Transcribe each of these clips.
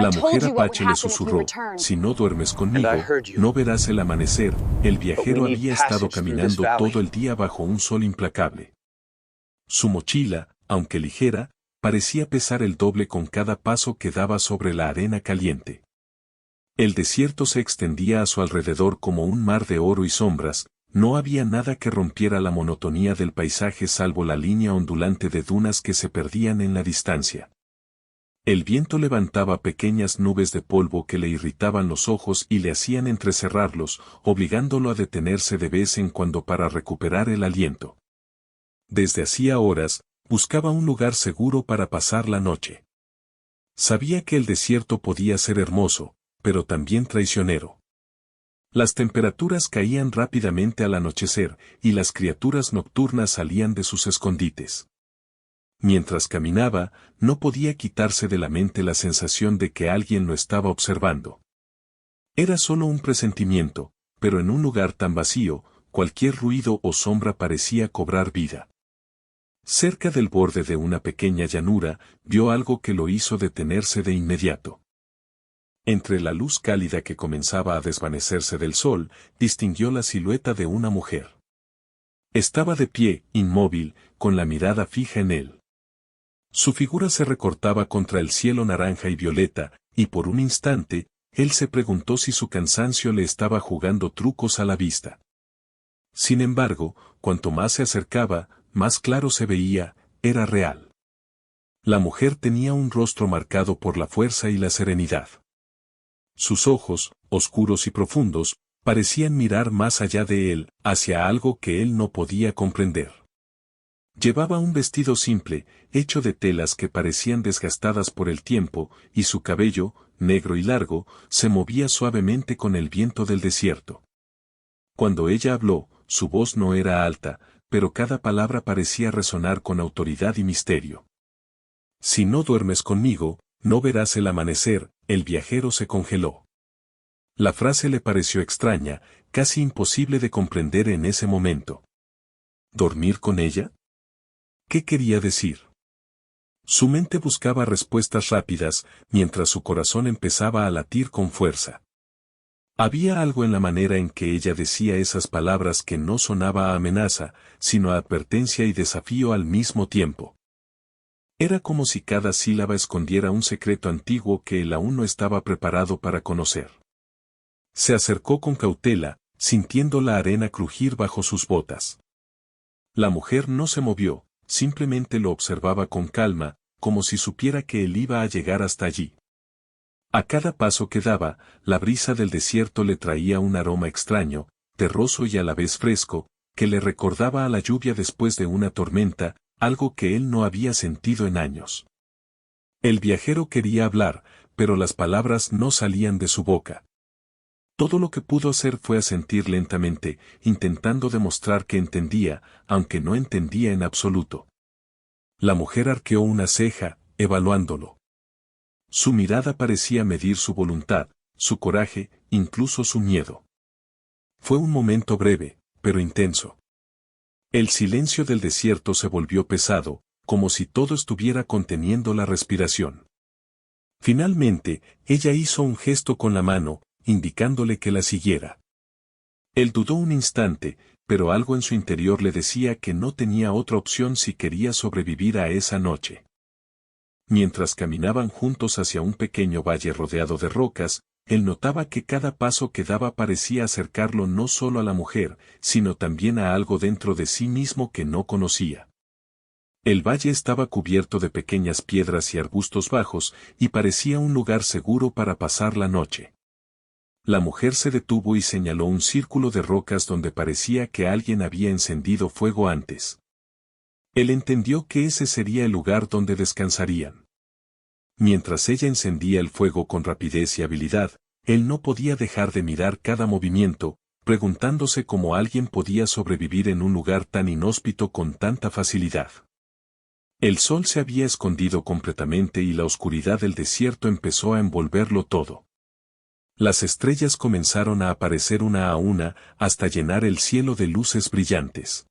La mujer apache le susurró, si no duermes conmigo, no verás el amanecer. El viajero había estado caminando todo el día bajo un sol implacable. Su mochila, aunque ligera, parecía pesar el doble con cada paso que daba sobre la arena caliente. El desierto se extendía a su alrededor como un mar de oro y sombras, no había nada que rompiera la monotonía del paisaje salvo la línea ondulante de dunas que se perdían en la distancia. El viento levantaba pequeñas nubes de polvo que le irritaban los ojos y le hacían entrecerrarlos, obligándolo a detenerse de vez en cuando para recuperar el aliento. Desde hacía horas, buscaba un lugar seguro para pasar la noche. Sabía que el desierto podía ser hermoso, pero también traicionero. Las temperaturas caían rápidamente al anochecer, y las criaturas nocturnas salían de sus escondites. Mientras caminaba, no podía quitarse de la mente la sensación de que alguien lo estaba observando. Era solo un presentimiento, pero en un lugar tan vacío, cualquier ruido o sombra parecía cobrar vida. Cerca del borde de una pequeña llanura, vio algo que lo hizo detenerse de inmediato. Entre la luz cálida que comenzaba a desvanecerse del sol, distinguió la silueta de una mujer. Estaba de pie, inmóvil, con la mirada fija en él. Su figura se recortaba contra el cielo naranja y violeta, y por un instante, él se preguntó si su cansancio le estaba jugando trucos a la vista. Sin embargo, cuanto más se acercaba, más claro se veía, era real. La mujer tenía un rostro marcado por la fuerza y la serenidad. Sus ojos, oscuros y profundos, parecían mirar más allá de él, hacia algo que él no podía comprender. Llevaba un vestido simple, hecho de telas que parecían desgastadas por el tiempo, y su cabello, negro y largo, se movía suavemente con el viento del desierto. Cuando ella habló, su voz no era alta, pero cada palabra parecía resonar con autoridad y misterio. Si no duermes conmigo, no verás el amanecer. El viajero se congeló. La frase le pareció extraña, casi imposible de comprender en ese momento. ¿Dormir con ella? ¿Qué quería decir? Su mente buscaba respuestas rápidas, mientras su corazón empezaba a latir con fuerza. Había algo en la manera en que ella decía esas palabras que no sonaba a amenaza, sino a advertencia y desafío al mismo tiempo. Era como si cada sílaba escondiera un secreto antiguo que él aún no estaba preparado para conocer. Se acercó con cautela, sintiendo la arena crujir bajo sus botas. La mujer no se movió, simplemente lo observaba con calma, como si supiera que él iba a llegar hasta allí. A cada paso que daba, la brisa del desierto le traía un aroma extraño, terroso y a la vez fresco, que le recordaba a la lluvia después de una tormenta, algo que él no había sentido en años. El viajero quería hablar, pero las palabras no salían de su boca. Todo lo que pudo hacer fue asentir lentamente, intentando demostrar que entendía, aunque no entendía en absoluto. La mujer arqueó una ceja, evaluándolo. Su mirada parecía medir su voluntad, su coraje, incluso su miedo. Fue un momento breve, pero intenso. El silencio del desierto se volvió pesado, como si todo estuviera conteniendo la respiración. Finalmente, ella hizo un gesto con la mano, indicándole que la siguiera. Él dudó un instante, pero algo en su interior le decía que no tenía otra opción si quería sobrevivir a esa noche. Mientras caminaban juntos hacia un pequeño valle rodeado de rocas, él notaba que cada paso que daba parecía acercarlo no solo a la mujer, sino también a algo dentro de sí mismo que no conocía. El valle estaba cubierto de pequeñas piedras y arbustos bajos, y parecía un lugar seguro para pasar la noche. La mujer se detuvo y señaló un círculo de rocas donde parecía que alguien había encendido fuego antes. Él entendió que ese sería el lugar donde descansarían. Mientras ella encendía el fuego con rapidez y habilidad, él no podía dejar de mirar cada movimiento, preguntándose cómo alguien podía sobrevivir en un lugar tan inhóspito con tanta facilidad. El sol se había escondido completamente y la oscuridad del desierto empezó a envolverlo todo. Las estrellas comenzaron a aparecer una a una, hasta llenar el cielo de luces brillantes.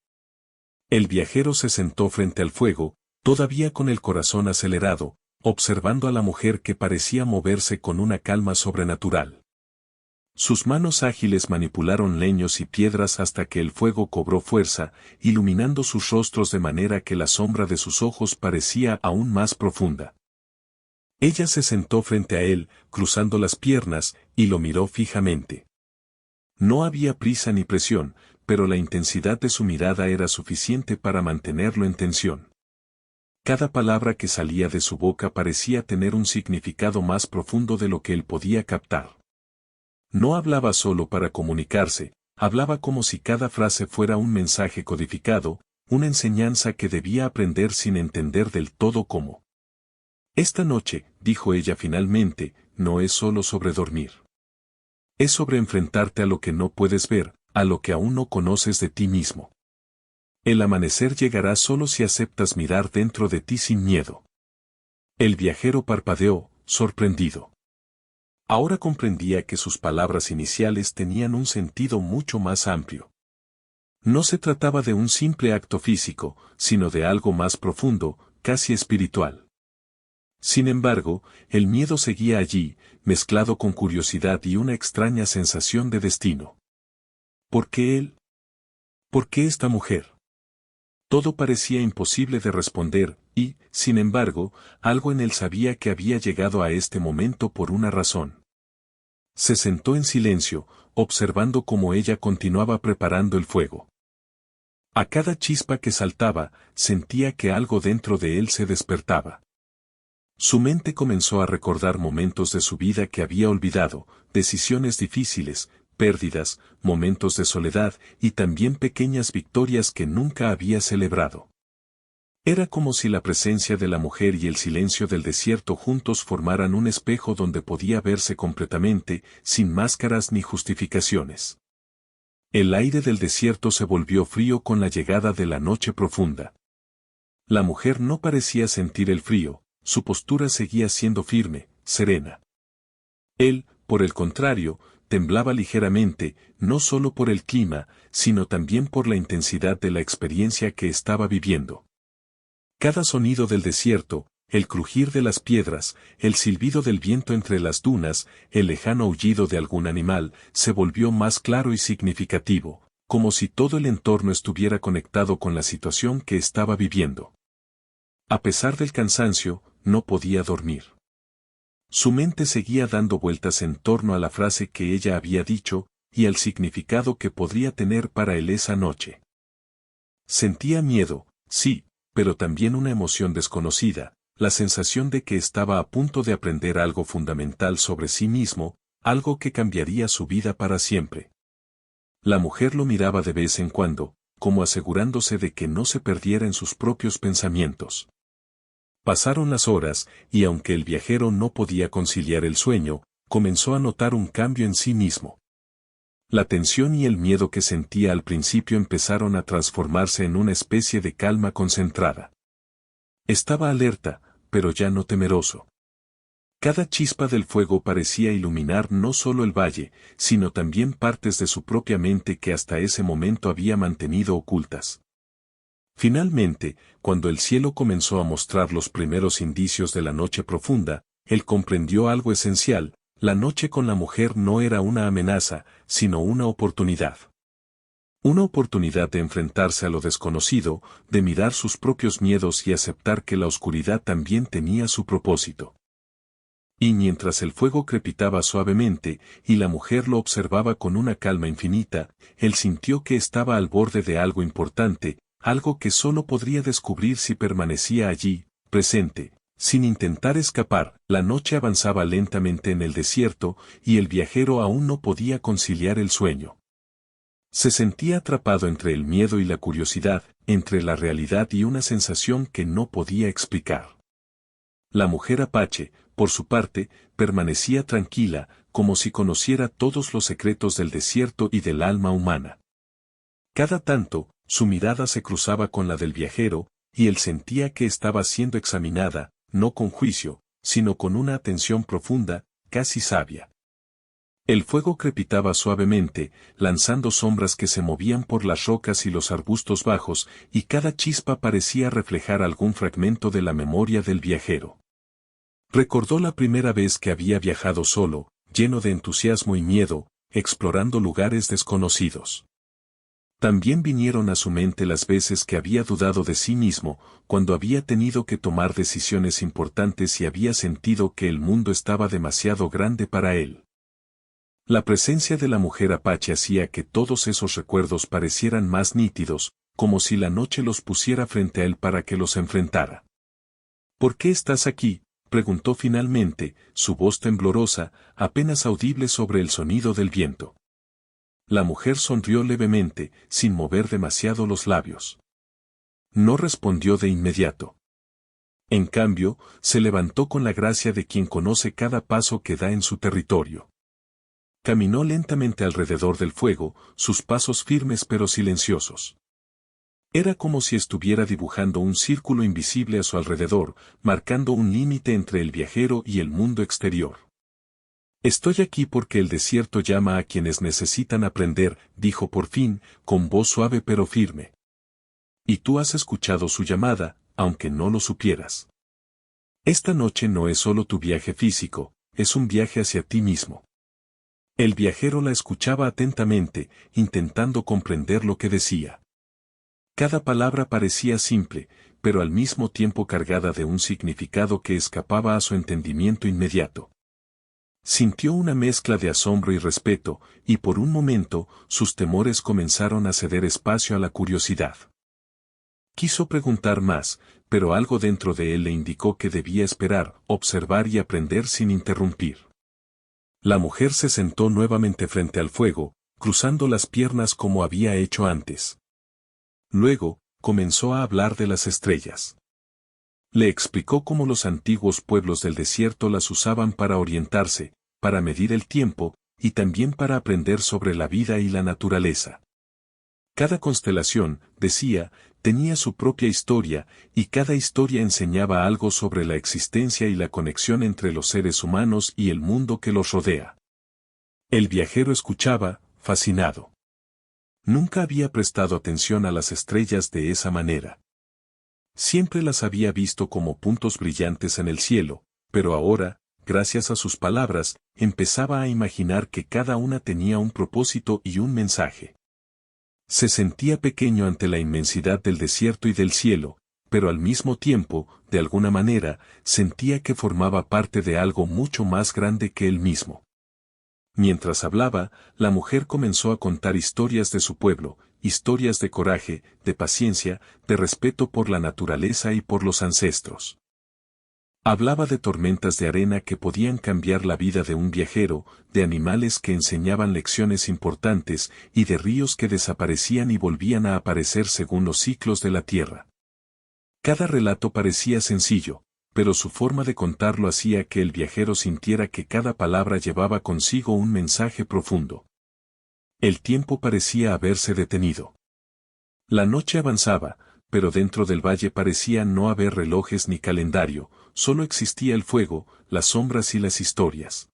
El viajero se sentó frente al fuego, todavía con el corazón acelerado, observando a la mujer que parecía moverse con una calma sobrenatural. Sus manos ágiles manipularon leños y piedras hasta que el fuego cobró fuerza, iluminando sus rostros de manera que la sombra de sus ojos parecía aún más profunda. Ella se sentó frente a él, cruzando las piernas, y lo miró fijamente. No había prisa ni presión, pero la intensidad de su mirada era suficiente para mantenerlo en tensión. Cada palabra que salía de su boca parecía tener un significado más profundo de lo que él podía captar. No hablaba solo para comunicarse, hablaba como si cada frase fuera un mensaje codificado, una enseñanza que debía aprender sin entender del todo cómo. Esta noche, dijo ella finalmente, no es solo sobre dormir. Es sobre enfrentarte a lo que no puedes ver, a lo que aún no conoces de ti mismo. El amanecer llegará solo si aceptas mirar dentro de ti sin miedo. El viajero parpadeó, sorprendido. Ahora comprendía que sus palabras iniciales tenían un sentido mucho más amplio. No se trataba de un simple acto físico, sino de algo más profundo, casi espiritual. Sin embargo, el miedo seguía allí, mezclado con curiosidad y una extraña sensación de destino. ¿Por qué él? ¿Por qué esta mujer? Todo parecía imposible de responder, y, sin embargo, algo en él sabía que había llegado a este momento por una razón. Se sentó en silencio, observando cómo ella continuaba preparando el fuego. A cada chispa que saltaba, sentía que algo dentro de él se despertaba. Su mente comenzó a recordar momentos de su vida que había olvidado, decisiones difíciles, pérdidas, momentos de soledad y también pequeñas victorias que nunca había celebrado. Era como si la presencia de la mujer y el silencio del desierto juntos formaran un espejo donde podía verse completamente, sin máscaras ni justificaciones. El aire del desierto se volvió frío con la llegada de la noche profunda. La mujer no parecía sentir el frío, su postura seguía siendo firme, serena. Él, por el contrario, temblaba ligeramente, no solo por el clima, sino también por la intensidad de la experiencia que estaba viviendo. Cada sonido del desierto, el crujir de las piedras, el silbido del viento entre las dunas, el lejano aullido de algún animal, se volvió más claro y significativo, como si todo el entorno estuviera conectado con la situación que estaba viviendo. A pesar del cansancio, no podía dormir. Su mente seguía dando vueltas en torno a la frase que ella había dicho, y al significado que podría tener para él esa noche. Sentía miedo, sí, pero también una emoción desconocida, la sensación de que estaba a punto de aprender algo fundamental sobre sí mismo, algo que cambiaría su vida para siempre. La mujer lo miraba de vez en cuando, como asegurándose de que no se perdiera en sus propios pensamientos. Pasaron las horas, y aunque el viajero no podía conciliar el sueño, comenzó a notar un cambio en sí mismo. La tensión y el miedo que sentía al principio empezaron a transformarse en una especie de calma concentrada. Estaba alerta, pero ya no temeroso. Cada chispa del fuego parecía iluminar no solo el valle, sino también partes de su propia mente que hasta ese momento había mantenido ocultas. Finalmente, cuando el cielo comenzó a mostrar los primeros indicios de la noche profunda, él comprendió algo esencial: la noche con la mujer no era una amenaza, sino una oportunidad. Una oportunidad de enfrentarse a lo desconocido, de mirar sus propios miedos y aceptar que la oscuridad también tenía su propósito. Y mientras el fuego crepitaba suavemente, y la mujer lo observaba con una calma infinita, él sintió que estaba al borde de algo importante, algo que solo podría descubrir si permanecía allí, presente, sin intentar escapar. La noche avanzaba lentamente en el desierto, y el viajero aún no podía conciliar el sueño. Se sentía atrapado entre el miedo y la curiosidad, entre la realidad y una sensación que no podía explicar. La mujer apache, por su parte, permanecía tranquila, como si conociera todos los secretos del desierto y del alma humana. Cada tanto, su mirada se cruzaba con la del viajero, y él sentía que estaba siendo examinada, no con juicio, sino con una atención profunda, casi sabia. El fuego crepitaba suavemente, lanzando sombras que se movían por las rocas y los arbustos bajos, y cada chispa parecía reflejar algún fragmento de la memoria del viajero. Recordó la primera vez que había viajado solo, lleno de entusiasmo y miedo, explorando lugares desconocidos. También vinieron a su mente las veces que había dudado de sí mismo, cuando había tenido que tomar decisiones importantes y había sentido que el mundo estaba demasiado grande para él. La presencia de la mujer apache hacía que todos esos recuerdos parecieran más nítidos, como si la noche los pusiera frente a él para que los enfrentara. ¿Por qué estás aquí?, preguntó finalmente, su voz temblorosa, apenas audible sobre el sonido del viento. La mujer sonrió levemente, sin mover demasiado los labios. No respondió de inmediato. En cambio, se levantó con la gracia de quien conoce cada paso que da en su territorio. Caminó lentamente alrededor del fuego, sus pasos firmes pero silenciosos. Era como si estuviera dibujando un círculo invisible a su alrededor, marcando un límite entre el viajero y el mundo exterior. Estoy aquí porque el desierto llama a quienes necesitan aprender, dijo por fin, con voz suave pero firme. Y tú has escuchado su llamada, aunque no lo supieras. Esta noche no es solo tu viaje físico, es un viaje hacia ti mismo. El viajero la escuchaba atentamente, intentando comprender lo que decía. Cada palabra parecía simple, pero al mismo tiempo cargada de un significado que escapaba a su entendimiento inmediato. Sintió una mezcla de asombro y respeto, y por un momento, sus temores comenzaron a ceder espacio a la curiosidad. Quiso preguntar más, pero algo dentro de él le indicó que debía esperar, observar y aprender sin interrumpir. La mujer se sentó nuevamente frente al fuego, cruzando las piernas como había hecho antes. Luego, comenzó a hablar de las estrellas. Le explicó cómo los antiguos pueblos del desierto las usaban para orientarse, para medir el tiempo, y también para aprender sobre la vida y la naturaleza. Cada constelación, decía, tenía su propia historia, y cada historia enseñaba algo sobre la existencia y la conexión entre los seres humanos y el mundo que los rodea. El viajero escuchaba, fascinado. Nunca había prestado atención a las estrellas de esa manera. Siempre las había visto como puntos brillantes en el cielo, pero ahora, gracias a sus palabras, empezaba a imaginar que cada una tenía un propósito y un mensaje. Se sentía pequeño ante la inmensidad del desierto y del cielo, pero al mismo tiempo, de alguna manera, sentía que formaba parte de algo mucho más grande que él mismo. Mientras hablaba, la mujer comenzó a contar historias de su pueblo, historias de coraje, de paciencia, de respeto por la naturaleza y por los ancestros. Hablaba de tormentas de arena que podían cambiar la vida de un viajero, de animales que enseñaban lecciones importantes y de ríos que desaparecían y volvían a aparecer según los ciclos de la tierra. Cada relato parecía sencillo, pero su forma de contarlo hacía que el viajero sintiera que cada palabra llevaba consigo un mensaje profundo. El tiempo parecía haberse detenido. La noche avanzaba, pero dentro del valle parecía no haber relojes ni calendario, solo existía el fuego, las sombras y las historias.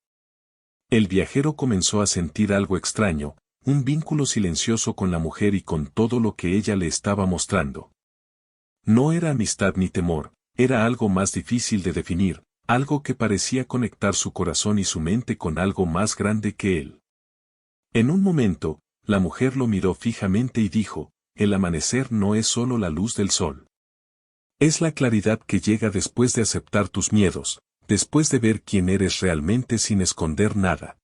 El viajero comenzó a sentir algo extraño, un vínculo silencioso con la mujer y con todo lo que ella le estaba mostrando. No era amistad ni temor, era algo más difícil de definir, algo que parecía conectar su corazón y su mente con algo más grande que él. En un momento, la mujer lo miró fijamente y dijo, el amanecer no es solo la luz del sol. Es la claridad que llega después de aceptar tus miedos, después de ver quién eres realmente sin esconder nada.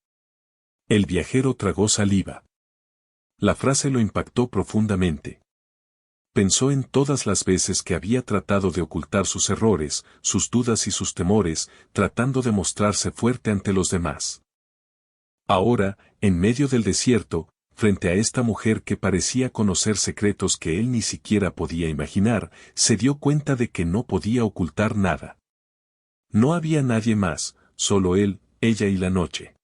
El viajero tragó saliva. La frase lo impactó profundamente. Pensó en todas las veces que había tratado de ocultar sus errores, sus dudas y sus temores, tratando de mostrarse fuerte ante los demás. Ahora, en medio del desierto, frente a esta mujer que parecía conocer secretos que él ni siquiera podía imaginar, se dio cuenta de que no podía ocultar nada. No había nadie más, solo él, ella y la noche.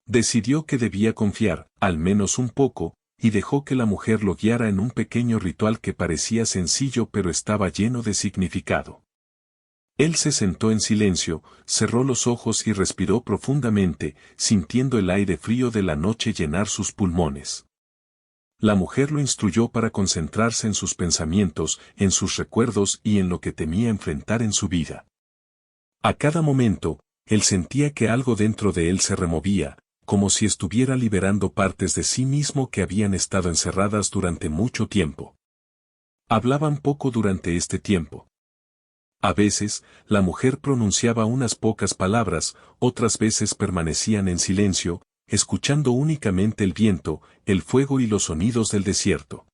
Decidió que debía confiar, al menos un poco, y dejó que la mujer lo guiara en un pequeño ritual que parecía sencillo pero estaba lleno de significado. Él se sentó en silencio, cerró los ojos y respiró profundamente, sintiendo el aire frío de la noche llenar sus pulmones. La mujer lo instruyó para concentrarse en sus pensamientos, en sus recuerdos y en lo que temía enfrentar en su vida. A cada momento, él sentía que algo dentro de él se removía, como si estuviera liberando partes de sí mismo que habían estado encerradas durante mucho tiempo. Hablaban poco durante este tiempo. A veces, la mujer pronunciaba unas pocas palabras, otras veces permanecían en silencio, escuchando únicamente el viento, el fuego y los sonidos del desierto.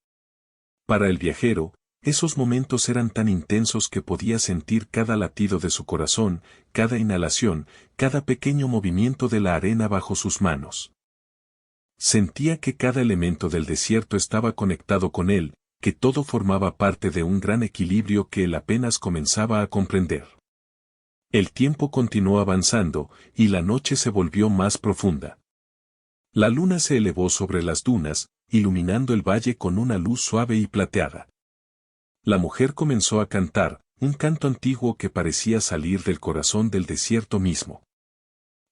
Para el viajero, esos momentos eran tan intensos que podía sentir cada latido de su corazón, cada inhalación, cada pequeño movimiento de la arena bajo sus manos. Sentía que cada elemento del desierto estaba conectado con él, que todo formaba parte de un gran equilibrio que él apenas comenzaba a comprender. El tiempo continuó avanzando, y la noche se volvió más profunda. La luna se elevó sobre las dunas, iluminando el valle con una luz suave y plateada. La mujer comenzó a cantar, un canto antiguo que parecía salir del corazón del desierto mismo.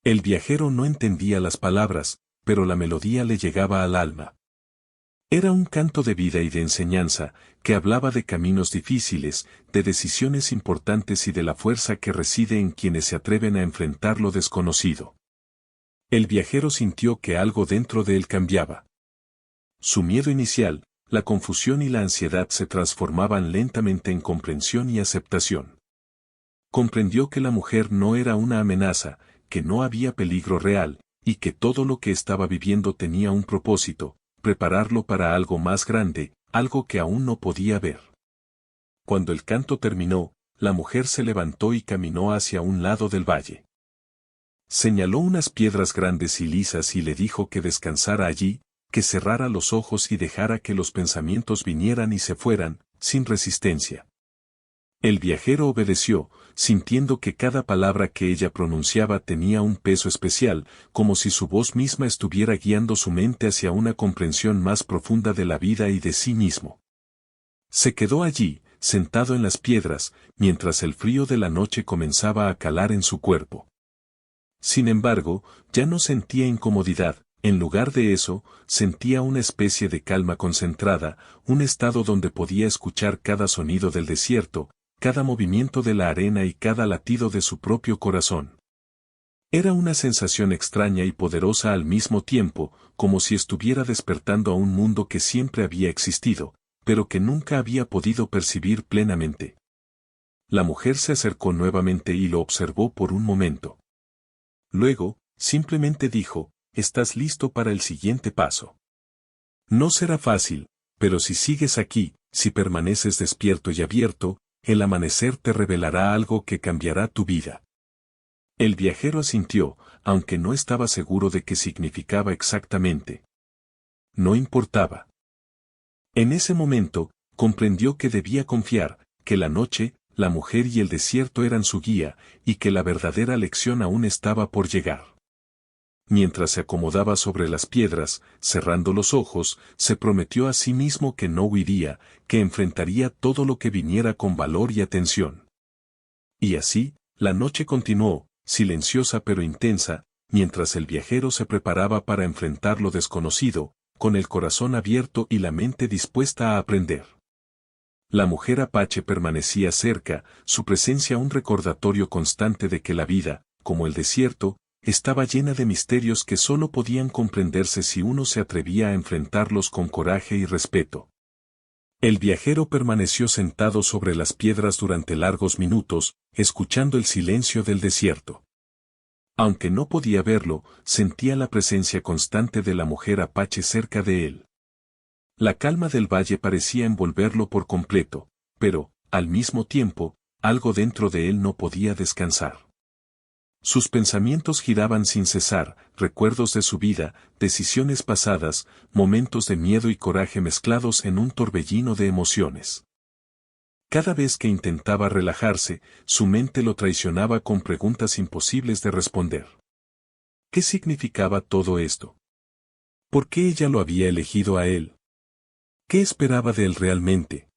El viajero no entendía las palabras, pero la melodía le llegaba al alma. Era un canto de vida y de enseñanza, que hablaba de caminos difíciles, de decisiones importantes y de la fuerza que reside en quienes se atreven a enfrentar lo desconocido. El viajero sintió que algo dentro de él cambiaba. Su miedo inicial, la confusión y la ansiedad se transformaban lentamente en comprensión y aceptación. Comprendió que la mujer no era una amenaza, que no había peligro real, y que todo lo que estaba viviendo tenía un propósito, prepararlo para algo más grande, algo que aún no podía ver. Cuando el canto terminó, la mujer se levantó y caminó hacia un lado del valle. Señaló unas piedras grandes y lisas y le dijo que descansara allí, que cerrara los ojos y dejara que los pensamientos vinieran y se fueran, sin resistencia. El viajero obedeció, sintiendo que cada palabra que ella pronunciaba tenía un peso especial, como si su voz misma estuviera guiando su mente hacia una comprensión más profunda de la vida y de sí mismo. Se quedó allí, sentado en las piedras, mientras el frío de la noche comenzaba a calar en su cuerpo. Sin embargo, ya no sentía incomodidad, en lugar de eso, sentía una especie de calma concentrada, un estado donde podía escuchar cada sonido del desierto, cada movimiento de la arena y cada latido de su propio corazón. Era una sensación extraña y poderosa al mismo tiempo, como si estuviera despertando a un mundo que siempre había existido, pero que nunca había podido percibir plenamente. La mujer se acercó nuevamente y lo observó por un momento. Luego, simplemente dijo, «Estás listo para el siguiente paso. No será fácil, pero si sigues aquí, si permaneces despierto y abierto, el amanecer te revelará algo que cambiará tu vida». El viajero asintió, aunque no estaba seguro de qué significaba exactamente. No importaba. En ese momento, comprendió que debía confiar, que la noche, la mujer y el desierto eran su guía, y que la verdadera lección aún estaba por llegar. Mientras se acomodaba sobre las piedras, cerrando los ojos, se prometió a sí mismo que no huiría, que enfrentaría todo lo que viniera con valor y atención. Y así, la noche continuó, silenciosa pero intensa, mientras el viajero se preparaba para enfrentar lo desconocido, con el corazón abierto y la mente dispuesta a aprender. La mujer apache permanecía cerca, su presencia un recordatorio constante de que la vida, como el desierto, estaba llena de misterios que solo podían comprenderse si uno se atrevía a enfrentarlos con coraje y respeto. El viajero permaneció sentado sobre las piedras durante largos minutos, escuchando el silencio del desierto. Aunque no podía verlo, sentía la presencia constante de la mujer apache cerca de él. La calma del valle parecía envolverlo por completo, pero, al mismo tiempo, algo dentro de él no podía descansar. Sus pensamientos giraban sin cesar, recuerdos de su vida, decisiones pasadas, momentos de miedo y coraje mezclados en un torbellino de emociones. Cada vez que intentaba relajarse, su mente lo traicionaba con preguntas imposibles de responder. ¿Qué significaba todo esto? ¿Por qué ella lo había elegido a él? ¿Qué esperaba de él realmente?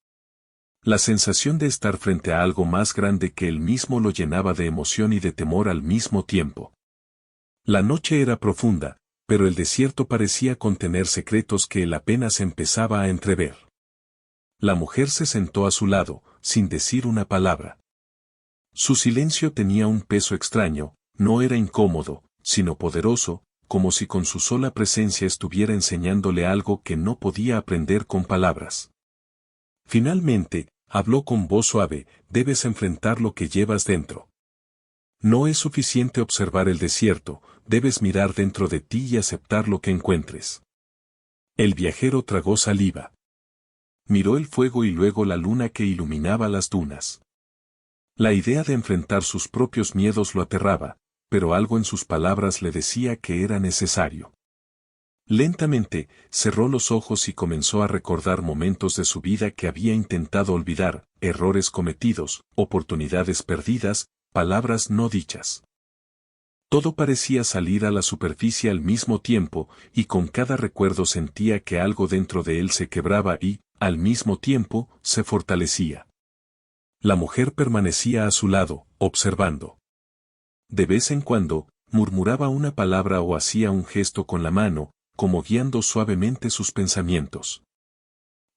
La sensación de estar frente a algo más grande que él mismo lo llenaba de emoción y de temor al mismo tiempo. La noche era profunda, pero el desierto parecía contener secretos que él apenas empezaba a entrever. La mujer se sentó a su lado, sin decir una palabra. Su silencio tenía un peso extraño, no era incómodo, sino poderoso, como si con su sola presencia estuviera enseñándole algo que no podía aprender con palabras. Finalmente, habló con voz suave: debes enfrentar lo que llevas dentro. No es suficiente observar el desierto, debes mirar dentro de ti y aceptar lo que encuentres. El viajero tragó saliva. Miró el fuego y luego la luna que iluminaba las dunas. La idea de enfrentar sus propios miedos lo aterraba, pero algo en sus palabras le decía que era necesario. Lentamente, cerró los ojos y comenzó a recordar momentos de su vida que había intentado olvidar, errores cometidos, oportunidades perdidas, palabras no dichas. Todo parecía salir a la superficie al mismo tiempo, y con cada recuerdo sentía que algo dentro de él se quebraba y, al mismo tiempo, se fortalecía. La mujer permanecía a su lado, observando. De vez en cuando, murmuraba una palabra o hacía un gesto con la mano, como guiando suavemente sus pensamientos.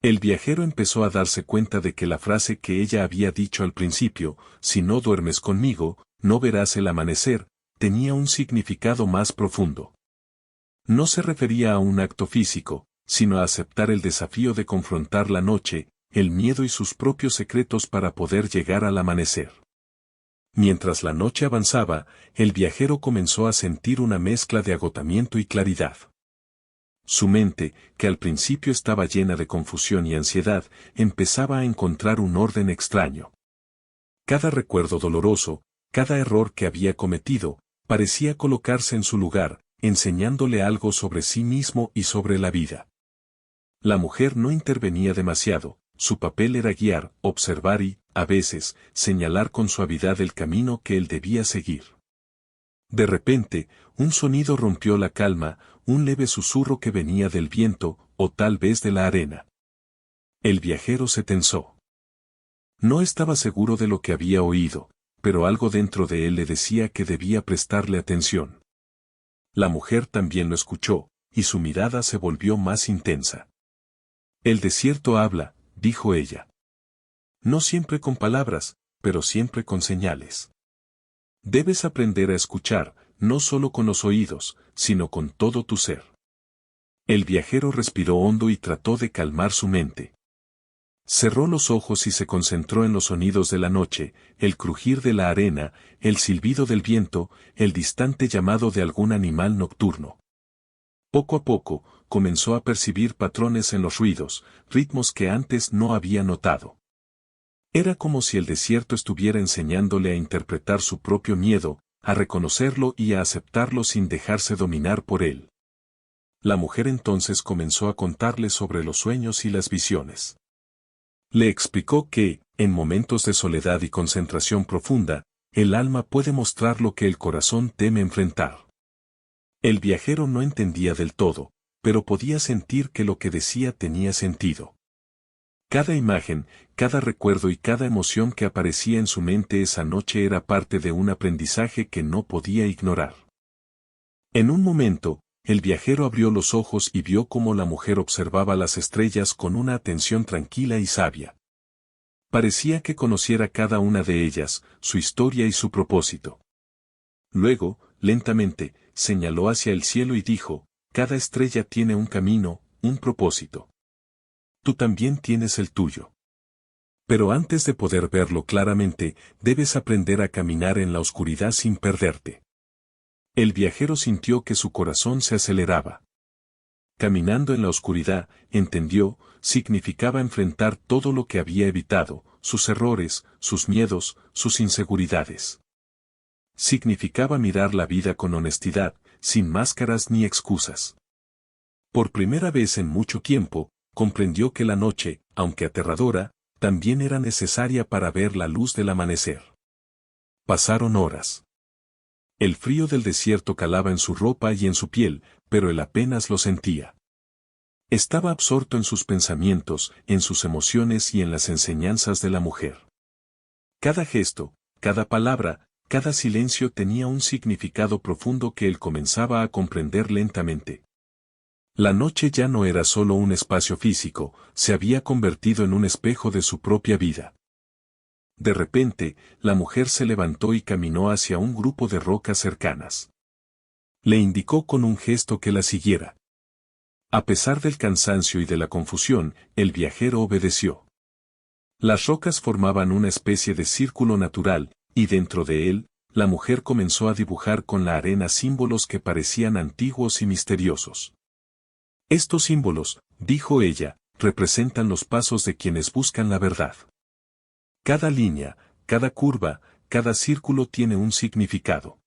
El viajero empezó a darse cuenta de que la frase que ella había dicho al principio, si no duermes conmigo, no verás el amanecer, tenía un significado más profundo. No se refería a un acto físico, sino a aceptar el desafío de confrontar la noche, el miedo y sus propios secretos para poder llegar al amanecer. Mientras la noche avanzaba, el viajero comenzó a sentir una mezcla de agotamiento y claridad. Su mente, que al principio estaba llena de confusión y ansiedad, empezaba a encontrar un orden extraño. Cada recuerdo doloroso, cada error que había cometido, parecía colocarse en su lugar, enseñándole algo sobre sí mismo y sobre la vida. La mujer no intervenía demasiado, su papel era guiar, observar y, a veces, señalar con suavidad el camino que él debía seguir. De repente, un sonido rompió la calma, un leve susurro que venía del viento, o tal vez de la arena. El viajero se tensó. No estaba seguro de lo que había oído, pero algo dentro de él le decía que debía prestarle atención. La mujer también lo escuchó, y su mirada se volvió más intensa. El desierto habla, dijo ella. No siempre con palabras, pero siempre con señales. Debes aprender a escuchar, no solo con los oídos, sino con todo tu ser. El viajero respiró hondo y trató de calmar su mente. Cerró los ojos y se concentró en los sonidos de la noche, el crujir de la arena, el silbido del viento, el distante llamado de algún animal nocturno. Poco a poco, comenzó a percibir patrones en los ruidos, ritmos que antes no había notado. Era como si el desierto estuviera enseñándole a interpretar su propio miedo, a reconocerlo y a aceptarlo sin dejarse dominar por él. La mujer entonces comenzó a contarle sobre los sueños y las visiones. Le explicó que, en momentos de soledad y concentración profunda, el alma puede mostrar lo que el corazón teme enfrentar. El viajero no entendía del todo, pero podía sentir que lo que decía tenía sentido. Cada imagen, cada recuerdo y cada emoción que aparecía en su mente esa noche era parte de un aprendizaje que no podía ignorar. En un momento, el viajero abrió los ojos y vio cómo la mujer observaba las estrellas con una atención tranquila y sabia. Parecía que conociera cada una de ellas, su historia y su propósito. Luego, lentamente, señaló hacia el cielo y dijo: cada estrella tiene un camino, un propósito. Tú también tienes el tuyo. Pero antes de poder verlo claramente, debes aprender a caminar en la oscuridad sin perderte. El viajero sintió que su corazón se aceleraba. Caminando en la oscuridad, entendió, significaba enfrentar todo lo que había evitado, sus errores, sus miedos, sus inseguridades. Significaba mirar la vida con honestidad, sin máscaras ni excusas. Por primera vez en mucho tiempo, comprendió que la noche, aunque aterradora, también era necesaria para ver la luz del amanecer. Pasaron horas. El frío del desierto calaba en su ropa y en su piel, pero él apenas lo sentía. Estaba absorto en sus pensamientos, en sus emociones y en las enseñanzas de la mujer. Cada gesto, cada palabra, cada silencio tenía un significado profundo que él comenzaba a comprender lentamente. La noche ya no era solo un espacio físico, se había convertido en un espejo de su propia vida. De repente, la mujer se levantó y caminó hacia un grupo de rocas cercanas. Le indicó con un gesto que la siguiera. A pesar del cansancio y de la confusión, el viajero obedeció. Las rocas formaban una especie de círculo natural, y dentro de él, la mujer comenzó a dibujar con la arena símbolos que parecían antiguos y misteriosos. Estos símbolos, dijo ella, representan los pasos de quienes buscan la verdad. Cada línea, cada curva, cada círculo tiene un significado.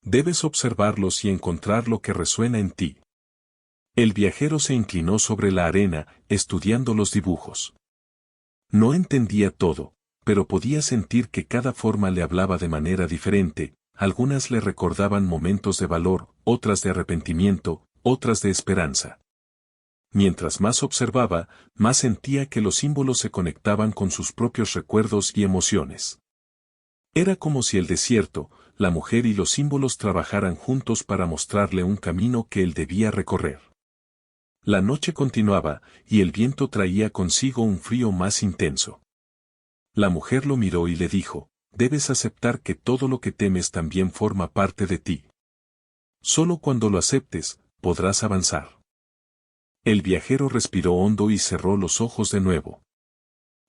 Debes observarlos y encontrar lo que resuena en ti. El viajero se inclinó sobre la arena, estudiando los dibujos. No entendía todo, pero podía sentir que cada forma le hablaba de manera diferente, algunas le recordaban momentos de valor, otras de arrepentimiento, otras de esperanza. Mientras más observaba, más sentía que los símbolos se conectaban con sus propios recuerdos y emociones. Era como si el desierto, la mujer y los símbolos trabajaran juntos para mostrarle un camino que él debía recorrer. La noche continuaba, y el viento traía consigo un frío más intenso. La mujer lo miró y le dijo, debes aceptar que todo lo que temes también forma parte de ti. Solo cuando lo aceptes, podrás avanzar. El viajero respiró hondo y cerró los ojos de nuevo.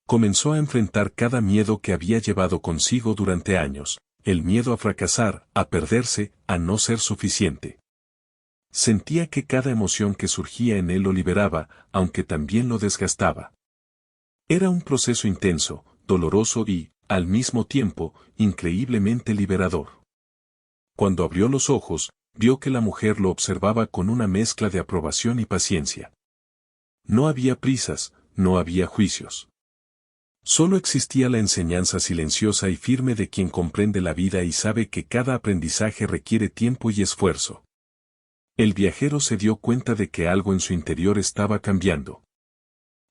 Comenzó a enfrentar cada miedo que había llevado consigo durante años, el miedo a fracasar, a perderse, a no ser suficiente. Sentía que cada emoción que surgía en él lo liberaba, aunque también lo desgastaba. Era un proceso intenso, doloroso y, al mismo tiempo, increíblemente liberador. Cuando abrió los ojos, vio que la mujer lo observaba con una mezcla de aprobación y paciencia. No había prisas, no había juicios. Solo existía la enseñanza silenciosa y firme de quien comprende la vida y sabe que cada aprendizaje requiere tiempo y esfuerzo. El viajero se dio cuenta de que algo en su interior estaba cambiando.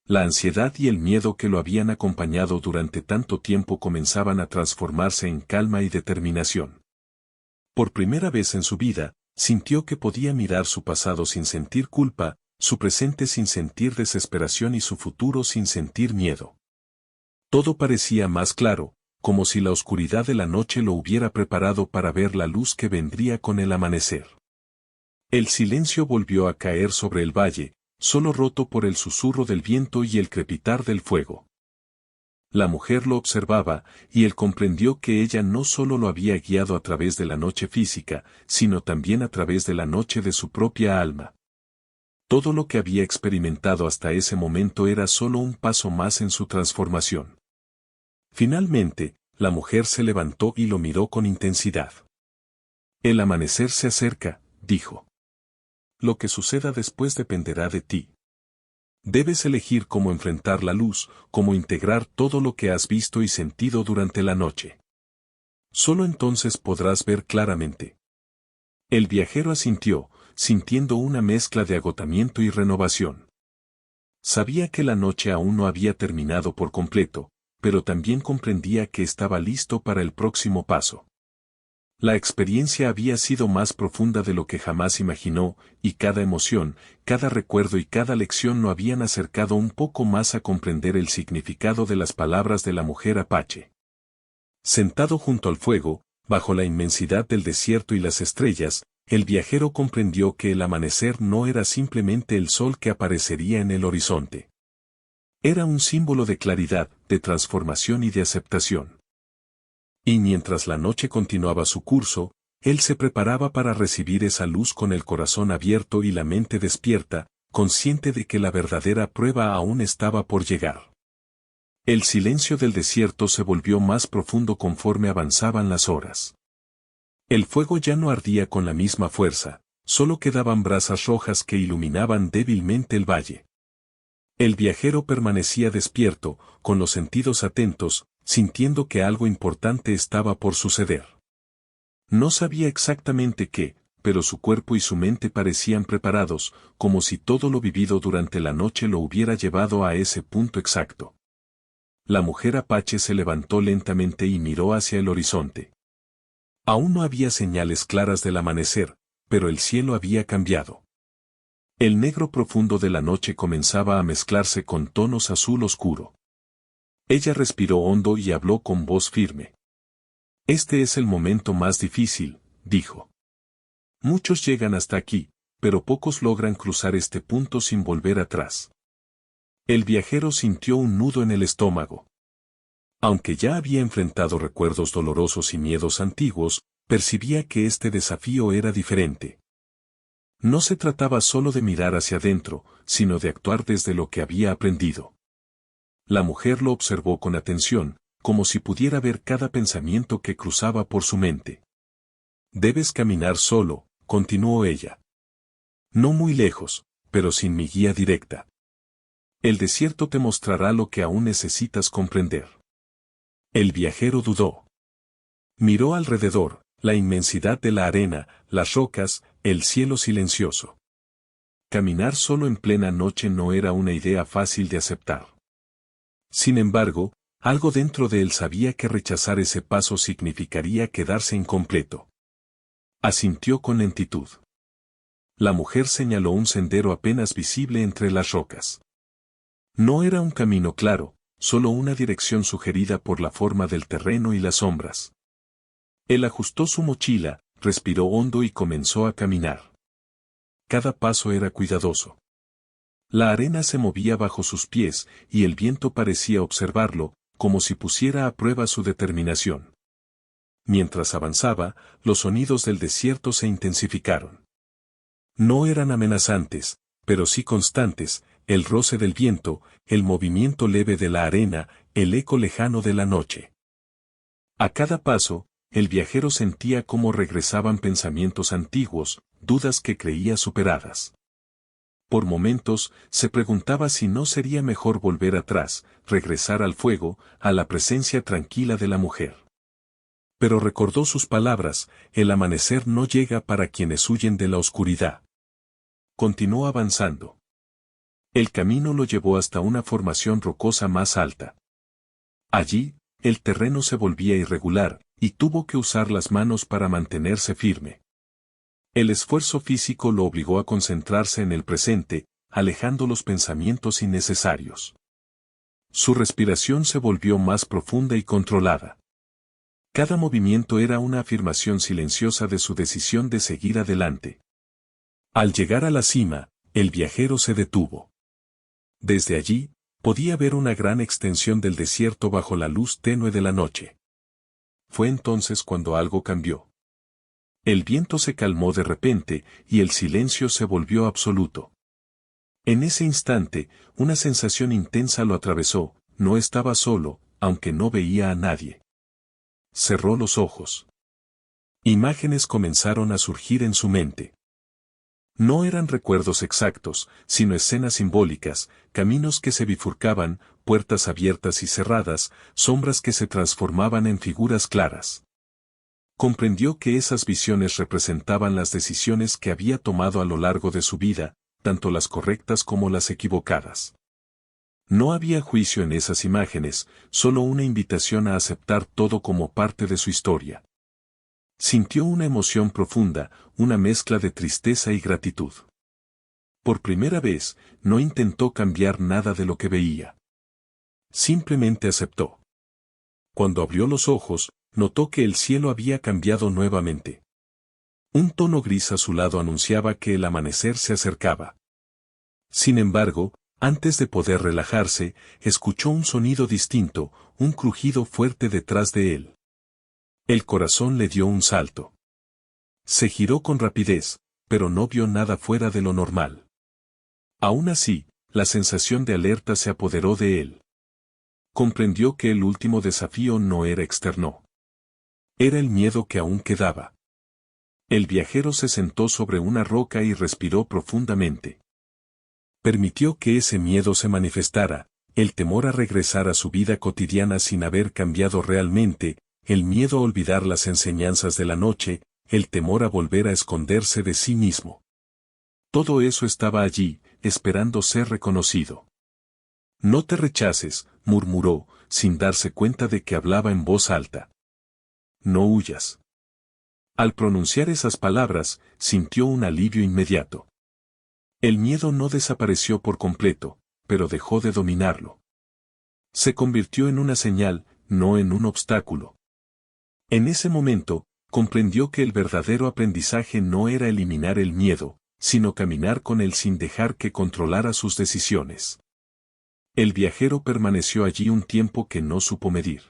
La ansiedad y el miedo que lo habían acompañado durante tanto tiempo comenzaban a transformarse en calma y determinación. Por primera vez en su vida, sintió que podía mirar su pasado sin sentir culpa, su presente sin sentir desesperación y su futuro sin sentir miedo. Todo parecía más claro, como si la oscuridad de la noche lo hubiera preparado para ver la luz que vendría con el amanecer. El silencio volvió a caer sobre el valle, solo roto por el susurro del viento y el crepitar del fuego. La mujer lo observaba, y él comprendió que ella no solo lo había guiado a través de la noche física, sino también a través de la noche de su propia alma. Todo lo que había experimentado hasta ese momento era solo un paso más en su transformación. Finalmente, la mujer se levantó y lo miró con intensidad. El amanecer se acerca, dijo. Lo que suceda después dependerá de ti. Debes elegir cómo enfrentar la luz, cómo integrar todo lo que has visto y sentido durante la noche. Solo entonces podrás ver claramente. El viajero asintió, sintiendo una mezcla de agotamiento y renovación. Sabía que la noche aún no había terminado por completo, pero también comprendía que estaba listo para el próximo paso. La experiencia había sido más profunda de lo que jamás imaginó, y cada emoción, cada recuerdo y cada lección lo habían acercado un poco más a comprender el significado de las palabras de la mujer apache. Sentado junto al fuego, bajo la inmensidad del desierto y las estrellas, el viajero comprendió que el amanecer no era simplemente el sol que aparecería en el horizonte. Era un símbolo de claridad, de transformación y de aceptación. Y mientras la noche continuaba su curso, él se preparaba para recibir esa luz con el corazón abierto y la mente despierta, consciente de que la verdadera prueba aún estaba por llegar. El silencio del desierto se volvió más profundo conforme avanzaban las horas. El fuego ya no ardía con la misma fuerza, solo quedaban brasas rojas que iluminaban débilmente el valle. El viajero permanecía despierto, con los sentidos atentos, sintiendo que algo importante estaba por suceder. No sabía exactamente qué, pero su cuerpo y su mente parecían preparados, como si todo lo vivido durante la noche lo hubiera llevado a ese punto exacto. La mujer apache se levantó lentamente y miró hacia el horizonte. Aún no había señales claras del amanecer, pero el cielo había cambiado. El negro profundo de la noche comenzaba a mezclarse con tonos azul oscuro. Ella respiró hondo y habló con voz firme. Este es el momento más difícil, dijo. Muchos llegan hasta aquí, pero pocos logran cruzar este punto sin volver atrás. El viajero sintió un nudo en el estómago. Aunque ya había enfrentado recuerdos dolorosos y miedos antiguos, percibía que este desafío era diferente. No se trataba solo de mirar hacia adentro, sino de actuar desde lo que había aprendido. La mujer lo observó con atención, como si pudiera ver cada pensamiento que cruzaba por su mente. Debes caminar solo, continuó ella. No muy lejos, pero sin mi guía directa. El desierto te mostrará lo que aún necesitas comprender. El viajero dudó. Miró alrededor, la inmensidad de la arena, las rocas, el cielo silencioso. Caminar solo en plena noche no era una idea fácil de aceptar. Sin embargo, algo dentro de él sabía que rechazar ese paso significaría quedarse incompleto. Asintió con lentitud. La mujer señaló un sendero apenas visible entre las rocas. No era un camino claro, solo una dirección sugerida por la forma del terreno y las sombras. Él ajustó su mochila, respiró hondo y comenzó a caminar. Cada paso era cuidadoso. La arena se movía bajo sus pies y el viento parecía observarlo, como si pusiera a prueba su determinación. Mientras avanzaba, los sonidos del desierto se intensificaron. No eran amenazantes, pero sí constantes, el roce del viento, el movimiento leve de la arena, el eco lejano de la noche. A cada paso, el viajero sentía cómo regresaban pensamientos antiguos, dudas que creía superadas. Por momentos, se preguntaba si no sería mejor volver atrás, regresar al fuego, a la presencia tranquila de la mujer. Pero recordó sus palabras, el amanecer no llega para quienes huyen de la oscuridad. Continuó avanzando. El camino lo llevó hasta una formación rocosa más alta. Allí, el terreno se volvía irregular, y tuvo que usar las manos para mantenerse firme. El esfuerzo físico lo obligó a concentrarse en el presente, alejando los pensamientos innecesarios. Su respiración se volvió más profunda y controlada. Cada movimiento era una afirmación silenciosa de su decisión de seguir adelante. Al llegar a la cima, el viajero se detuvo. Desde allí, podía ver una gran extensión del desierto bajo la luz tenue de la noche. Fue entonces cuando algo cambió. El viento se calmó de repente y el silencio se volvió absoluto. En ese instante, una sensación intensa lo atravesó, no estaba solo, aunque no veía a nadie. Cerró los ojos. Imágenes comenzaron a surgir en su mente. No eran recuerdos exactos, sino escenas simbólicas, caminos que se bifurcaban, puertas abiertas y cerradas, sombras que se transformaban en figuras claras. Comprendió que esas visiones representaban las decisiones que había tomado a lo largo de su vida, tanto las correctas como las equivocadas. No había juicio en esas imágenes, solo una invitación a aceptar todo como parte de su historia. Sintió una emoción profunda, una mezcla de tristeza y gratitud. Por primera vez, no intentó cambiar nada de lo que veía. Simplemente aceptó. Cuando abrió los ojos, notó que el cielo había cambiado nuevamente. Un tono gris azulado anunciaba que el amanecer se acercaba. Sin embargo, antes de poder relajarse, escuchó un sonido distinto, un crujido fuerte detrás de él. El corazón le dio un salto. Se giró con rapidez, pero no vio nada fuera de lo normal. Aún así, la sensación de alerta se apoderó de él. Comprendió que el último desafío no era externo. Era el miedo que aún quedaba. El viajero se sentó sobre una roca y respiró profundamente. Permitió que ese miedo se manifestara, el temor a regresar a su vida cotidiana sin haber cambiado realmente, el miedo a olvidar las enseñanzas de la noche, el temor a volver a esconderse de sí mismo. Todo eso estaba allí, esperando ser reconocido. No te rechaces, murmuró, sin darse cuenta de que hablaba en voz alta. No huyas. Al pronunciar esas palabras, sintió un alivio inmediato. El miedo no desapareció por completo, pero dejó de dominarlo. Se convirtió en una señal, no en un obstáculo. En ese momento, comprendió que el verdadero aprendizaje no era eliminar el miedo, sino caminar con él sin dejar que controlara sus decisiones. El viajero permaneció allí un tiempo que no supo medir.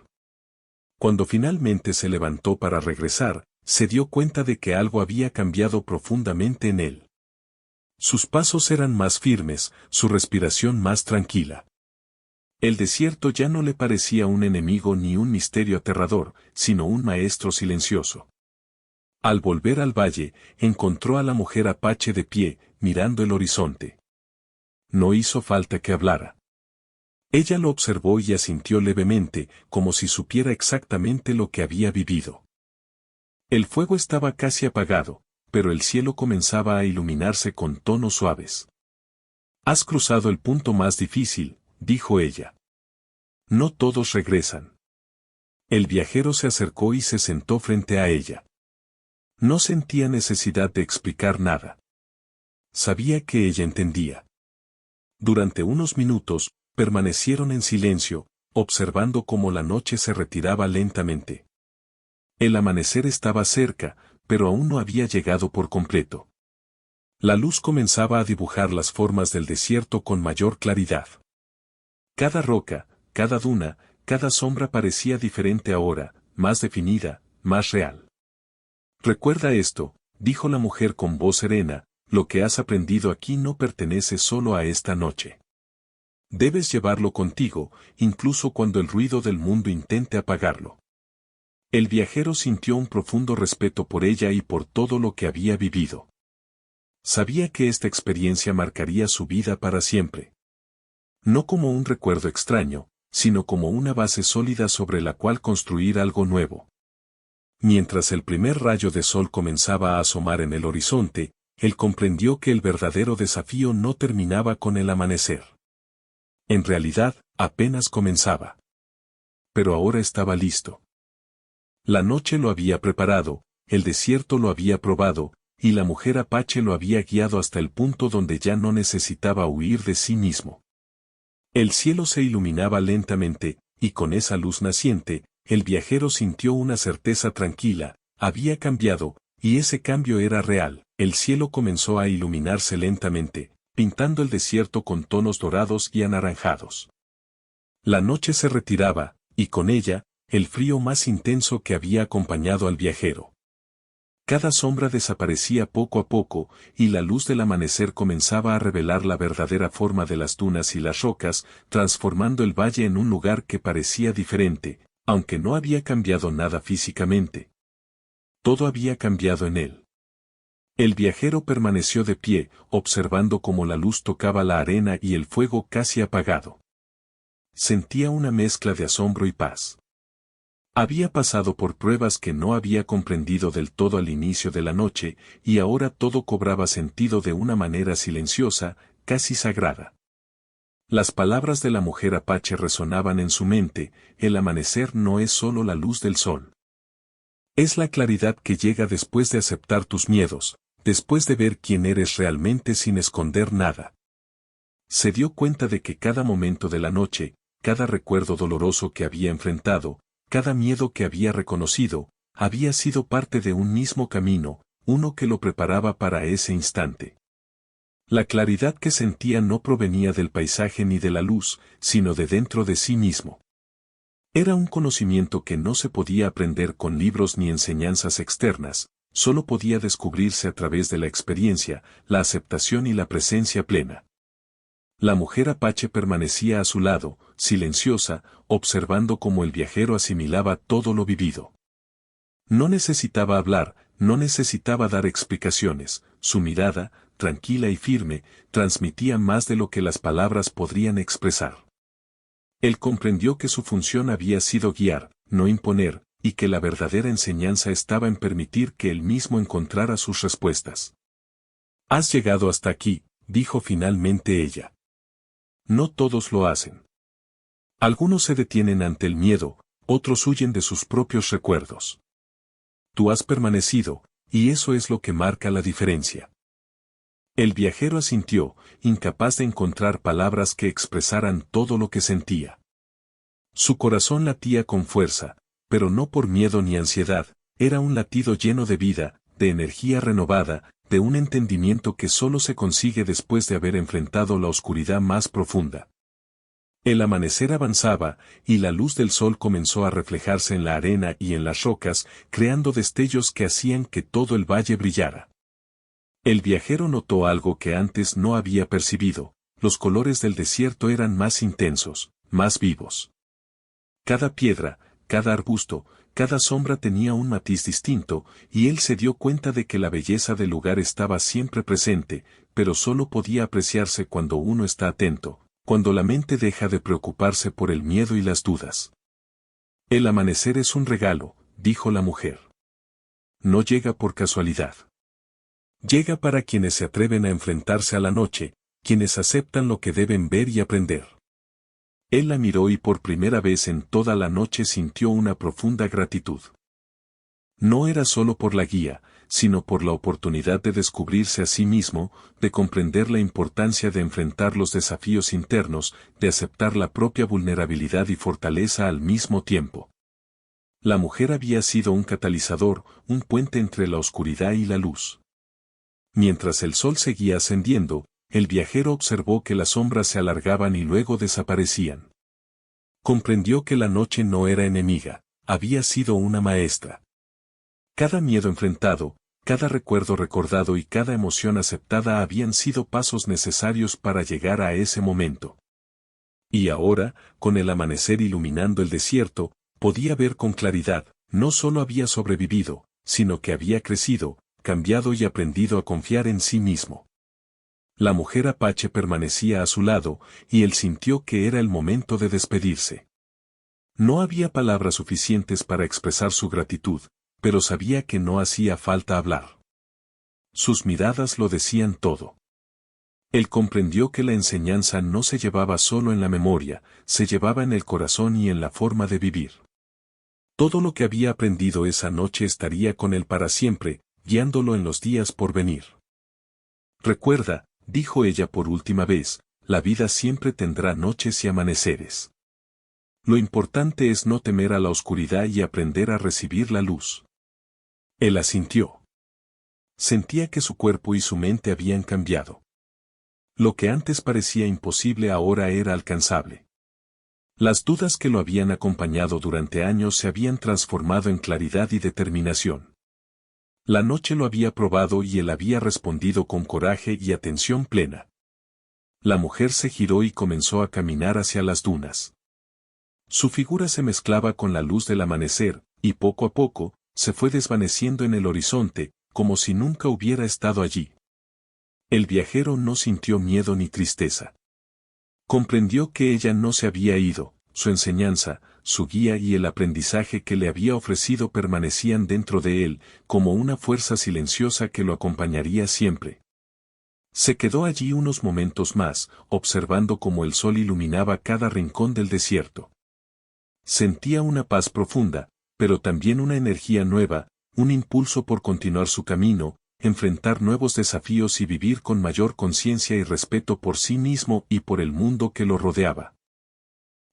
Cuando finalmente se levantó para regresar, se dio cuenta de que algo había cambiado profundamente en él. Sus pasos eran más firmes, su respiración más tranquila. El desierto ya no le parecía un enemigo ni un misterio aterrador, sino un maestro silencioso. Al volver al valle, encontró a la mujer apache de pie, mirando el horizonte. No hizo falta que hablara. Ella lo observó y asintió levemente, como si supiera exactamente lo que había vivido. El fuego estaba casi apagado, pero el cielo comenzaba a iluminarse con tonos suaves. «Has cruzado el punto más difícil», dijo ella. «No todos regresan». El viajero se acercó y se sentó frente a ella. No sentía necesidad de explicar nada. Sabía que ella entendía. Durante unos minutos, permanecieron en silencio, observando cómo la noche se retiraba lentamente. El amanecer estaba cerca, pero aún no había llegado por completo. La luz comenzaba a dibujar las formas del desierto con mayor claridad. Cada roca, cada duna, cada sombra parecía diferente ahora, más definida, más real. «Recuerda esto», dijo la mujer con voz serena, «lo que has aprendido aquí no pertenece solo a esta noche. Debes llevarlo contigo, incluso cuando el ruido del mundo intente apagarlo». El viajero sintió un profundo respeto por ella y por todo lo que había vivido. Sabía que esta experiencia marcaría su vida para siempre. No como un recuerdo extraño, sino como una base sólida sobre la cual construir algo nuevo. Mientras el primer rayo de sol comenzaba a asomar en el horizonte, él comprendió que el verdadero desafío no terminaba con el amanecer. En realidad, apenas comenzaba. Pero ahora estaba listo. La noche lo había preparado, el desierto lo había probado, y la mujer apache lo había guiado hasta el punto donde ya no necesitaba huir de sí mismo. El cielo se iluminaba lentamente, y con esa luz naciente, el viajero sintió una certeza tranquila: había cambiado, y ese cambio era real. El cielo comenzó a iluminarse lentamente, pintando el desierto con tonos dorados y anaranjados. La noche se retiraba, y con ella, el frío más intenso que había acompañado al viajero. Cada sombra desaparecía poco a poco, y la luz del amanecer comenzaba a revelar la verdadera forma de las dunas y las rocas, transformando el valle en un lugar que parecía diferente, aunque no había cambiado nada físicamente. Todo había cambiado en él. El viajero permaneció de pie, observando cómo la luz tocaba la arena y el fuego casi apagado. Sentía una mezcla de asombro y paz. Había pasado por pruebas que no había comprendido del todo al inicio de la noche, y ahora todo cobraba sentido de una manera silenciosa, casi sagrada. Las palabras de la mujer apache resonaban en su mente: el amanecer no es solo la luz del sol. Es la claridad que llega después de aceptar tus miedos, después de ver quién eres realmente sin esconder nada. Se dio cuenta de que cada momento de la noche, cada recuerdo doloroso que había enfrentado, cada miedo que había reconocido, había sido parte de un mismo camino, uno que lo preparaba para ese instante. La claridad que sentía no provenía del paisaje ni de la luz, sino de dentro de sí mismo. Era un conocimiento que no se podía aprender con libros ni enseñanzas externas, solo podía descubrirse a través de la experiencia, la aceptación y la presencia plena. La mujer apache permanecía a su lado, silenciosa, observando cómo el viajero asimilaba todo lo vivido. No necesitaba hablar, no necesitaba dar explicaciones. Su mirada, tranquila y firme, transmitía más de lo que las palabras podrían expresar. Él comprendió que su función había sido guiar, no imponer, y que la verdadera enseñanza estaba en permitir que él mismo encontrara sus respuestas. «Has llegado hasta aquí», dijo finalmente ella. No todos lo hacen. Algunos se detienen ante el miedo, otros huyen de sus propios recuerdos. Tú has permanecido, y eso es lo que marca la diferencia. El viajero asintió, incapaz de encontrar palabras que expresaran todo lo que sentía. Su corazón latía con fuerza, pero no por miedo ni ansiedad, era un latido lleno de vida, de energía renovada, de un entendimiento que solo se consigue después de haber enfrentado la oscuridad más profunda. El amanecer avanzaba, y la luz del sol comenzó a reflejarse en la arena y en las rocas, creando destellos que hacían que todo el valle brillara. El viajero notó algo que antes no había percibido: los colores del desierto eran más intensos, más vivos. Cada piedra, cada arbusto, cada sombra tenía un matiz distinto, y él se dio cuenta de que la belleza del lugar estaba siempre presente, pero solo podía apreciarse cuando uno está atento, cuando la mente deja de preocuparse por el miedo y las dudas. El amanecer es un regalo, dijo la mujer. No llega por casualidad. Llega para quienes se atreven a enfrentarse a la noche, quienes aceptan lo que deben ver y aprender. Él la miró y por primera vez en toda la noche sintió una profunda gratitud. No era solo por la guía, sino por la oportunidad de descubrirse a sí mismo, de comprender la importancia de enfrentar los desafíos internos, de aceptar la propia vulnerabilidad y fortaleza al mismo tiempo. La mujer había sido un catalizador, un puente entre la oscuridad y la luz. Mientras el sol seguía ascendiendo, el viajero observó que las sombras se alargaban y luego desaparecían. Comprendió que la noche no era enemiga, había sido una maestra. Cada miedo enfrentado, cada recuerdo recordado y cada emoción aceptada habían sido pasos necesarios para llegar a ese momento. Y ahora, con el amanecer iluminando el desierto, podía ver con claridad: no solo había sobrevivido, sino que había crecido, cambiado y aprendido a confiar en sí mismo. La mujer apache permanecía a su lado, y él sintió que era el momento de despedirse. No había palabras suficientes para expresar su gratitud, pero sabía que no hacía falta hablar. Sus miradas lo decían todo. Él comprendió que la enseñanza no se llevaba solo en la memoria, se llevaba en el corazón y en la forma de vivir. Todo lo que había aprendido esa noche estaría con él para siempre, guiándolo en los días por venir. Recuerda, dijo ella por última vez, la vida siempre tendrá noches y amaneceres. Lo importante es no temer a la oscuridad y aprender a recibir la luz. Él asintió. Sentía que su cuerpo y su mente habían cambiado. Lo que antes parecía imposible ahora era alcanzable. Las dudas que lo habían acompañado durante años se habían transformado en claridad y determinación. La noche lo había probado y él había respondido con coraje y atención plena. La mujer se giró y comenzó a caminar hacia las dunas. Su figura se mezclaba con la luz del amanecer, y poco a poco, se fue desvaneciendo en el horizonte, como si nunca hubiera estado allí. El viajero no sintió miedo ni tristeza. Comprendió que ella no se había ido, su enseñanza, su guía y el aprendizaje que le había ofrecido permanecían dentro de él, como una fuerza silenciosa que lo acompañaría siempre. Se quedó allí unos momentos más, observando cómo el sol iluminaba cada rincón del desierto. Sentía una paz profunda, pero también una energía nueva, un impulso por continuar su camino, enfrentar nuevos desafíos y vivir con mayor conciencia y respeto por sí mismo y por el mundo que lo rodeaba.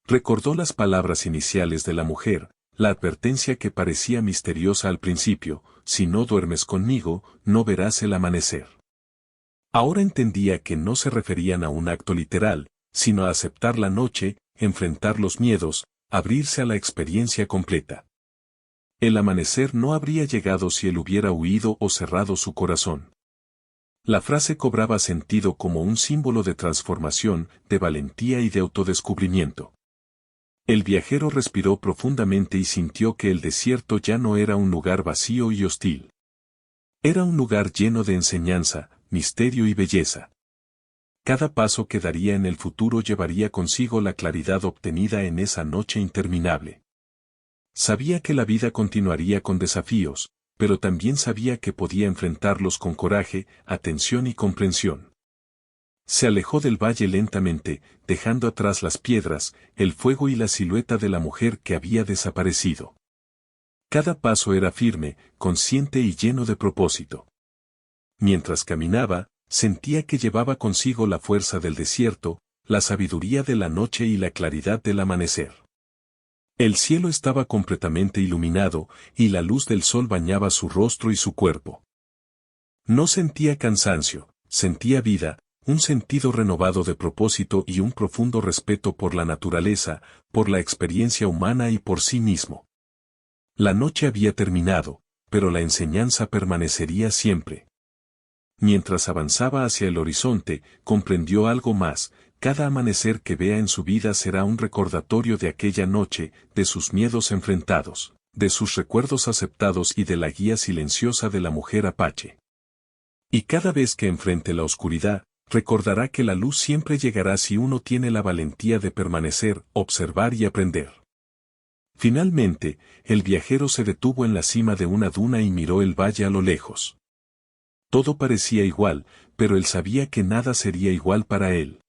Recordó las palabras iniciales de la mujer, la advertencia que parecía misteriosa al principio: si no duermes conmigo, no verás el amanecer. Ahora entendía que no se referían a un acto literal, sino a aceptar la noche, enfrentar los miedos, abrirse a la experiencia completa. El amanecer no habría llegado si él hubiera huido o cerrado su corazón. La frase cobraba sentido como un símbolo de transformación, de valentía y de autodescubrimiento. El viajero respiró profundamente y sintió que el desierto ya no era un lugar vacío y hostil. Era un lugar lleno de enseñanza, misterio y belleza. Cada paso que daría en el futuro llevaría consigo la claridad obtenida en esa noche interminable. Sabía que la vida continuaría con desafíos, pero también sabía que podía enfrentarlos con coraje, atención y comprensión. Se alejó del valle lentamente, dejando atrás las piedras, el fuego y la silueta de la mujer que había desaparecido. Cada paso era firme, consciente y lleno de propósito. Mientras caminaba, sentía que llevaba consigo la fuerza del desierto, la sabiduría de la noche y la claridad del amanecer. El cielo estaba completamente iluminado, y la luz del sol bañaba su rostro y su cuerpo. No sentía cansancio, sentía vida, un sentido renovado de propósito y un profundo respeto por la naturaleza, por la experiencia humana y por sí mismo. La noche había terminado, pero la enseñanza permanecería siempre. Mientras avanzaba hacia el horizonte, comprendió algo más: cada amanecer que vea en su vida será un recordatorio de aquella noche, de sus miedos enfrentados, de sus recuerdos aceptados y de la guía silenciosa de la mujer apache. Y cada vez que enfrente la oscuridad, recordará que la luz siempre llegará si uno tiene la valentía de permanecer, observar y aprender. Finalmente, el viajero se detuvo en la cima de una duna y miró el valle a lo lejos. Todo parecía igual, pero él sabía que nada sería igual para él.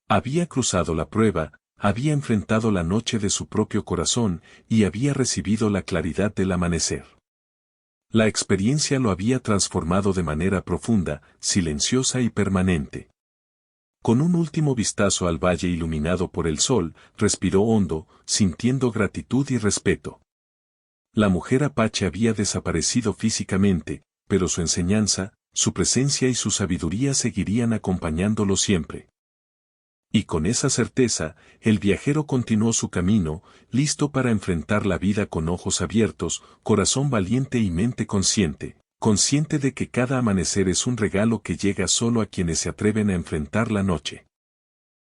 Había cruzado la prueba, había enfrentado la noche de su propio corazón y había recibido la claridad del amanecer. La experiencia lo había transformado de manera profunda, silenciosa y permanente. Con un último vistazo al valle iluminado por el sol, respiró hondo, sintiendo gratitud y respeto. La mujer apache había desaparecido físicamente, pero su enseñanza, su presencia y su sabiduría seguirían acompañándolo siempre. Y con esa certeza, el viajero continuó su camino, listo para enfrentar la vida con ojos abiertos, corazón valiente y mente consciente, consciente de que cada amanecer es un regalo que llega solo a quienes se atreven a enfrentar la noche.